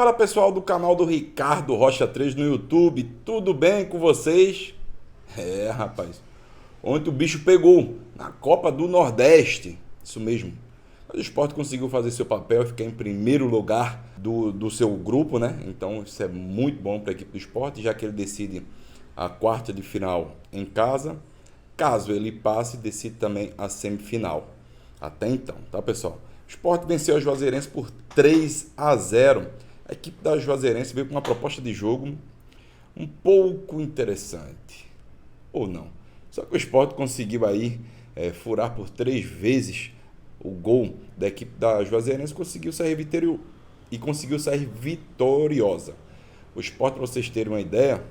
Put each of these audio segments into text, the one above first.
Fala pessoal do canal do Ricardo Rocha 3 no YouTube, tudo bem com vocês? Rapaz, ontem o bicho pegou na Copa do Nordeste, isso mesmo. Mas o Sport conseguiu fazer seu papel e ficar em primeiro lugar do seu grupo, né? Então isso é muito bom para a equipe do Sport, já que ele decide a quarta de final em casa. Caso ele passe, decide também a semifinal. Até então, tá pessoal? O Sport venceu a Juazeirense por 3-0. A equipe da Juazeirense veio com uma proposta de jogo um pouco interessante. Ou não. Só que o Sport conseguiu aí furar por 3 vezes o gol da equipe da Juazeirense e conseguiu sair vitoriosa. O Sport, para vocês terem uma ideia,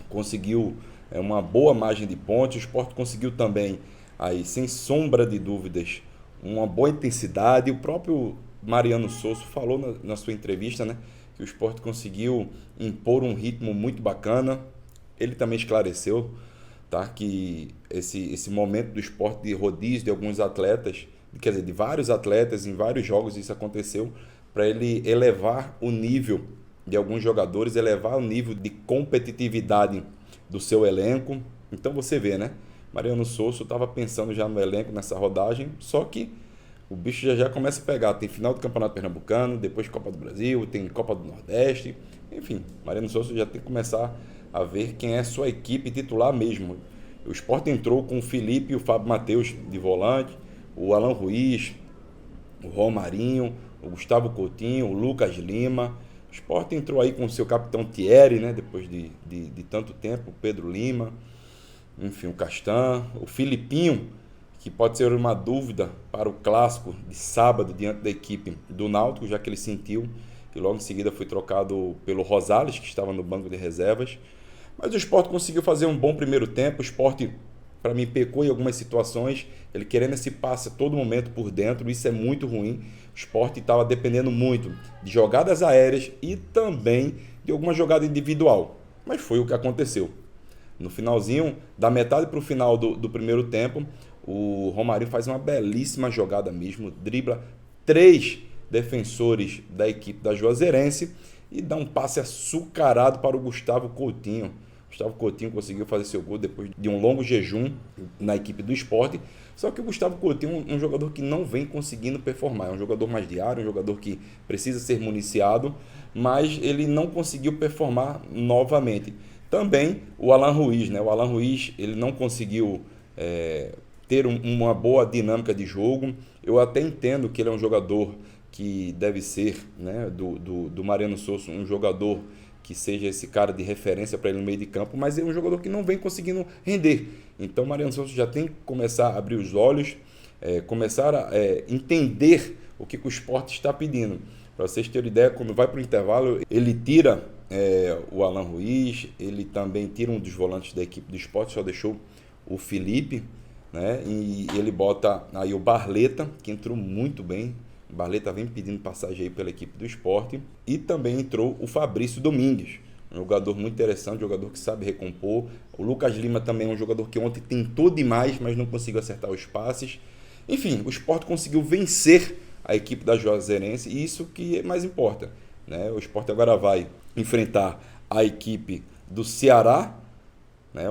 conseguiu uma boa margem de pontos. O Sport conseguiu também, aí, sem sombra de dúvidas, uma boa intensidade. O próprio Mariano Souza falou na sua entrevista, né, que o Sport conseguiu impor um ritmo muito bacana. Ele também esclareceu, tá, que esse momento do Sport de rodízio de alguns atletas, quer dizer, de vários atletas em vários jogos, isso aconteceu para ele elevar o nível de alguns jogadores, elevar o nível de competitividade do seu elenco. Então você vê, né? Mariano Souza estava pensando já no elenco nessa rodagem, só que o bicho já começa a pegar. Tem final do Campeonato Pernambucano, depois Copa do Brasil, tem Copa do Nordeste. Enfim, Mariano Souza já tem que começar a ver quem é sua equipe titular mesmo. O Sport entrou com o Felipe e o Fábio Matheus de volante, o Alan Ruiz, o Romarinho, o Gustavo Coutinho, o Lucas Lima. O Sport entrou aí com o seu capitão Thierry, né, depois de tanto tempo, o Pedro Lima, enfim, o Castan, o Filipinho, que pode ser uma dúvida para o clássico de sábado diante da equipe do Náutico, já que ele sentiu e logo em seguida foi trocado pelo Rosales, que estava no banco de reservas. Mas o Sport conseguiu fazer um bom primeiro tempo. O Sport, para mim, pecou em algumas situações, ele querendo esse passe a todo momento por dentro, isso é muito ruim. O Sport estava dependendo muito de jogadas aéreas e também de alguma jogada individual, mas foi o que aconteceu. No finalzinho, da metade para o final do primeiro tempo, o Romarinho faz uma belíssima jogada mesmo, dribla 3 defensores da equipe da Juazeirense e dá um passe açucarado para o Gustavo Coutinho. Gustavo Coutinho conseguiu fazer seu gol depois de um longo jejum na equipe do Sport. Só que o Gustavo Coutinho é um jogador que não vem conseguindo performar. É um jogador mais diário, um jogador que precisa ser municiado, mas ele não conseguiu performar novamente. Também o Alan Ruiz, né? O Alan Ruiz, ele não conseguiu ter uma boa dinâmica de jogo. Eu até entendo que ele é um jogador que deve ser, né, do Mariano Souza, um jogador que seja esse cara de referência para ele no meio de campo, mas é um jogador que não vem conseguindo render. Então o Mariano Souza já tem que começar a abrir os olhos, começar a entender o que o Sport está pedindo. Para vocês terem ideia, quando vai para o intervalo, ele tira o Alan Ruiz, ele também tira um dos volantes da equipe do Sport, só deixou o Felipe, né? E ele bota aí o Barleta, que entrou muito bem. O Barleta vem pedindo passagem aí pela equipe do Sport. E também entrou o Fabrício Domingues, um jogador muito interessante, um jogador que sabe recompor. O Lucas Lima também é um jogador que ontem tentou demais, mas não conseguiu acertar os passes. Enfim, o Sport conseguiu vencer a equipe da Juazeirense e isso que mais importa, né? O Sport agora vai enfrentar a equipe do Ceará, né?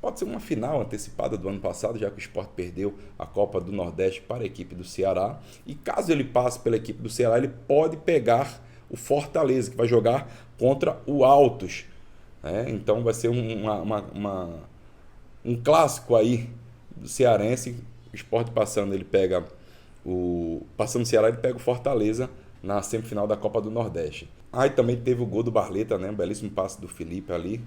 Pode ser uma final antecipada do ano passado, já que o Sport perdeu a Copa do Nordeste para a equipe do Ceará. E caso ele passe pela equipe do Ceará, ele pode pegar o Fortaleza, que vai jogar contra o Altos, né? Então vai ser um clássico aí do cearense. O Sport passando, ele pega passando o Ceará, ele pega o Fortaleza na semifinal da Copa do Nordeste. Aí também teve o gol do Barleta, né? Um belíssimo passe do Felipe ali.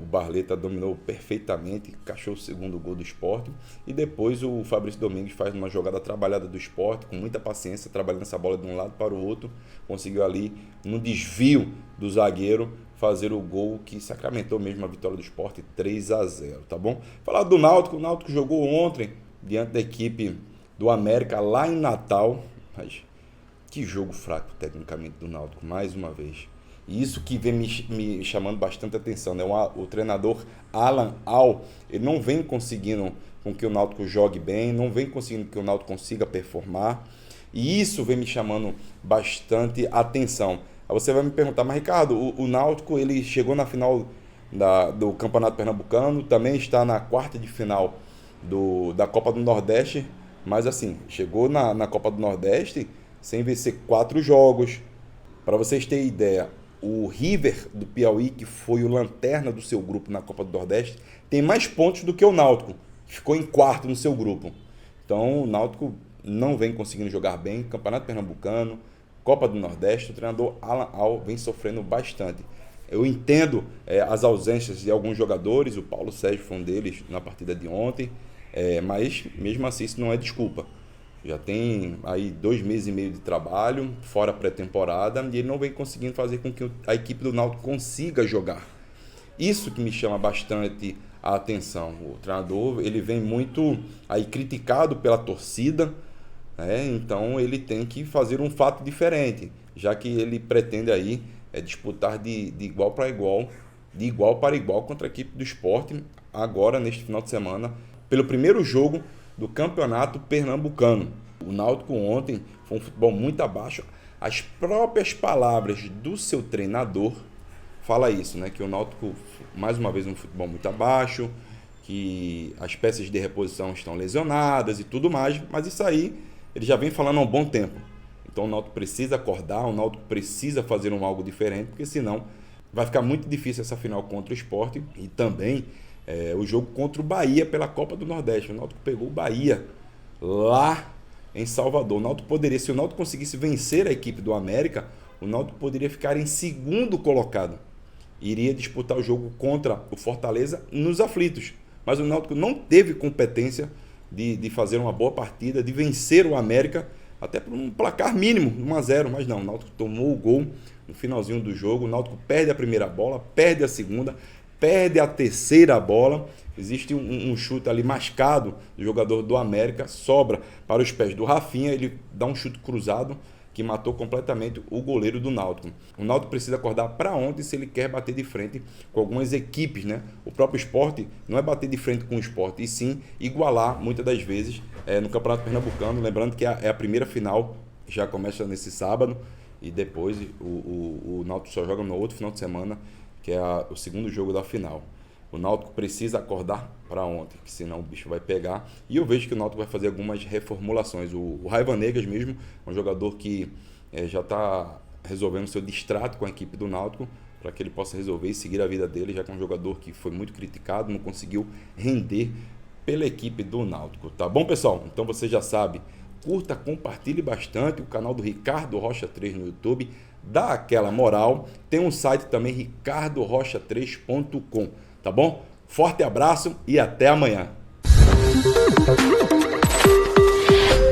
O Barleta dominou perfeitamente, cachou o segundo gol do Sport. E depois o Fabrício Domingues faz uma jogada trabalhada do Sport, com muita paciência, trabalhando essa bola de um lado para o outro. Conseguiu ali, no desvio do zagueiro, fazer o gol que sacramentou mesmo a vitória do Sport, 3-0, tá bom? Falar do Náutico, o Náutico jogou ontem diante da equipe do América lá em Natal. Mas que jogo fraco tecnicamente do Náutico, mais uma vez. E isso que vem me chamando bastante atenção, né? O treinador Alan Al, ele não vem conseguindo com que o Náutico jogue bem, não vem conseguindo que o Náutico consiga performar. E isso vem me chamando bastante atenção. Aí você vai me perguntar, mas Ricardo, o Náutico ele chegou na final do Campeonato Pernambucano, também está na quarta de final da Copa do Nordeste, mas assim, chegou na Copa do Nordeste sem vencer 4 jogos. Para vocês terem ideia, o River do Piauí, que foi o lanterna do seu grupo na Copa do Nordeste, tem mais pontos do que o Náutico, que ficou em quarto no seu grupo. Então o Náutico não vem conseguindo jogar bem, Campeonato Pernambucano, Copa do Nordeste, o treinador Alan Al vem sofrendo bastante. Eu entendo as ausências de alguns jogadores, o Paulo Sérgio foi um deles na partida de ontem, mas mesmo assim isso não é desculpa. Já tem aí 2 meses e meio de trabalho, fora pré-temporada, e ele não vem conseguindo fazer com que a equipe do Náutico consiga jogar. Isso que me chama bastante a atenção. O treinador ele vem muito aí criticado pela torcida, né? Então ele tem que fazer um fato diferente, já que ele pretende aí disputar de igual para igual contra a equipe do Sport, agora neste final de semana, pelo primeiro jogo do Campeonato Pernambucano. O Náutico ontem foi um futebol muito abaixo. As próprias palavras do seu treinador fala isso, né? Que o Náutico, mais uma vez, um futebol muito abaixo, que as peças de reposição estão lesionadas e tudo mais, mas isso aí ele já vem falando há um bom tempo. Então o Náutico precisa acordar, o Náutico precisa fazer algo diferente, porque senão vai ficar muito difícil essa final contra o Sport e também o jogo contra o Bahia pela Copa do Nordeste. O Náutico pegou o Bahia lá em Salvador. O Náutico poderia, se o Náutico conseguisse vencer a equipe do América, o Náutico poderia ficar em segundo colocado. Iria disputar o jogo contra o Fortaleza nos aflitos. Mas o Náutico não teve competência de fazer uma boa partida, de vencer o América, até por um placar mínimo, 1-0. Mas não, o Náutico tomou o gol no finalzinho do jogo. O Náutico perde a primeira bola, perde a segunda, perde a terceira bola. Existe um chute ali mascado do jogador do América, sobra para os pés do Rafinha, ele dá um chute cruzado que matou completamente o goleiro do Náutico. O Náutico precisa acordar para ontem se ele quer bater de frente com algumas equipes, né? O próprio Sport não é bater de frente com o Sport, e sim igualar muitas das vezes no Campeonato Pernambucano. Lembrando que é a primeira final, já começa nesse sábado, e depois o Náutico só joga no outro final de semana, que é o segundo jogo da final. O Náutico precisa acordar para ontem, que senão o bicho vai pegar. E eu vejo que o Náutico vai fazer algumas reformulações. O Raiva Negas mesmo é um jogador que já está resolvendo seu distrato com a equipe do Náutico, para que ele possa resolver e seguir a vida dele, já que é um jogador que foi muito criticado, não conseguiu render pela equipe do Náutico. Tá bom, pessoal? Então você já sabe, curta, compartilhe bastante o canal do Ricardo Rocha 3 no YouTube, dá aquela moral. Tem um site também, ricardorocha3.com. Tá bom? Forte abraço e até amanhã.